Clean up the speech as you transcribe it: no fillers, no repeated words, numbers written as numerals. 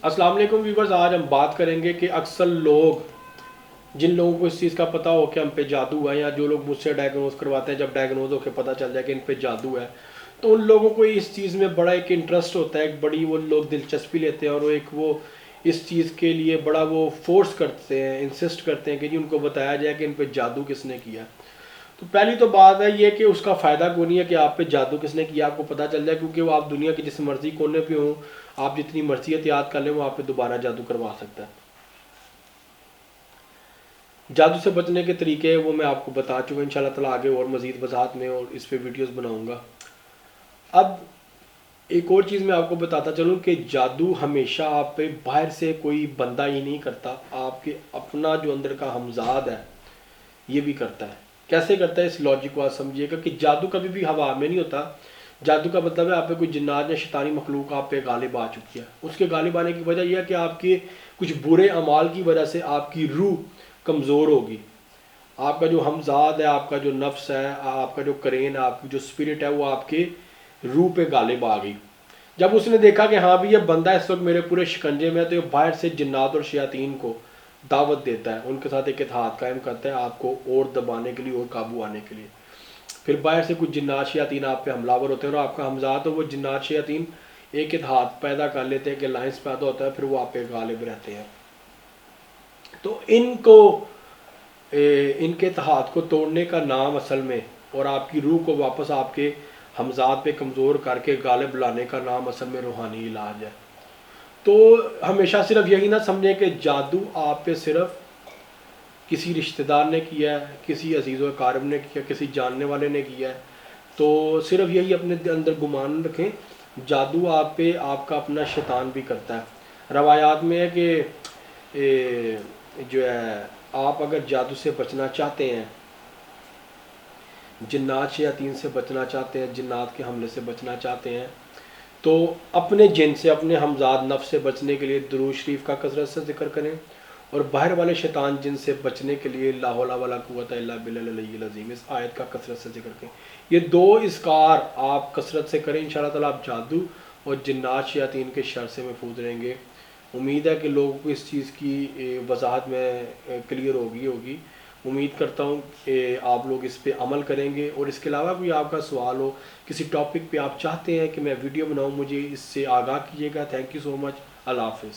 अस्सलाम वालेकुम व्यूवर्स, आज हम बात करेंगे कि अक्सर लोग जिन लोगों को इस चीज़ का पता हो कि हम पे जादू है, या जो लोग मुझसे डायग्नोज करवाते हैं, जब डायग्नोज होकर पता चल जाए कि इन पे जादू है, तो उन लोगों को इस चीज़ में बड़ा एक इंटरेस्ट होता है, एक बड़ी वो लोग दिलचस्पी लेते हैं और वो इस चीज़ के लिए बड़ा वो फोर्स करते हैं, इंसिस्ट करते हैं कि जी उनको बताया जाए कि इन पे जादू किसने किया। तो पहली तो बात है ये कि उसका फ़ायदा कोई नहीं है कि आप पे जादू किसने किया आपको पता चल जाए, क्योंकि वो आप दुनिया के जिस मर्जी कोने पे हो, आप जितनी मर्जी एहतियात कर लें, वो आप पे दोबारा जादू करवा सकता है। जादू से बचने के तरीके वो मैं आपको बता चुका हूँ, इंशाल्लाह ताला आगे और मज़ीद वजाहत में और इस पे वीडियोस बनाऊंगा। अब एक और चीज़ मैं आपको बताता चलूँ कि जादू हमेशा आप पे बाहर से कोई बंदा ही नहीं करता, आपके अपना जो अंदर का हमजाद है ये भी करता है। कैसे करता है, इस लॉजिक को आप समझिएगा कि जादू कभी भी हवा में नहीं होता। जादू का मतलब है आप पे कोई जिन्नात या शैतानी मखलूक आप पे गालिब आ चुकी है। उसके गालिब आने की वजह यह है कि आपके कुछ बुरे अमाल की वजह से आपकी रूह कमज़ोर होगी, आपका जो हमजाद है, आपका जो नफ्स है, आपका जो करेन है, आपकी जो स्पिरिट है, वो आपके रूह पे गालिब आ गई। जब उसने देखा कि हाँ भी ये बंदा इस वक्त मेरे पूरे शिकंजे में है, तो ये बाहर से जिन्नात और शयातीन को दावत देता है, उनके साथ एक इत्तेहाद कायम करता है आपको और दबाने के लिए और काबू आने के लिए। फिर बाहर से कुछ जिन्नात शयातीन आप पे हमलावर होते हैं और आपका हमजाद, तो वो जिन्नात शयातीन एक इत्तेहाद पैदा कर लेते हैं कि अलायंस पैदा होता है, फिर वो आप पे गालिब रहते हैं। तो इनके इत्तेहाद को तोड़ने का नाम असल में, और आपकी रूह को वापस आपके हमजाद पे कमज़ोर करके गालिब लाने का नाम असल में रूहानी इलाज है। तो हमेशा सिर्फ यही ना समझें कि जादू आप पे सिर्फ किसी रिश्तेदार ने किया है, किसी अजीज़ व कारब ने किया, किसी जानने वाले ने किया है, तो सिर्फ यही अपने अंदर गुमान रखें। जादू आप पे आपका अपना शैतान भी करता है। रवायात में है कि जो है, आप अगर जादू से बचना चाहते हैं, जिन्नात शयातीन से बचना चाहते हैं, जिन्नात के हमले से बचना चाहते हैं, तो अपने जिन से, अपने हमजाद नफ्स से बचने के लिए दुरूद शरीफ का कसरत से जिक्र करें, और बाहर वाले शैतान जिन से बचने के लिए ला हौला वला कुव्वता इल्ला बिल्लाहिल अज़ीम, इस आयत का कसरत से जिक्र करें। ये दो इसकार आप कसरत से करें, इंशाअल्लाह ताला आप जादू और जिन्नात शयातीन के शर से महफूज रहेंगे। उम्मीद है कि लोगों को इस चीज़ की वजाहत में क्लियर होगी। उम्मीद करता हूँ कि आप लोग इस पे अमल करेंगे, और इसके अलावा कोई आपका सवाल हो, किसी टॉपिक पे आप चाहते हैं कि मैं वीडियो बनाऊँ, मुझे इससे आगाह कीजिएगा। Thank you so much. अल्लाह हाफ़िज़।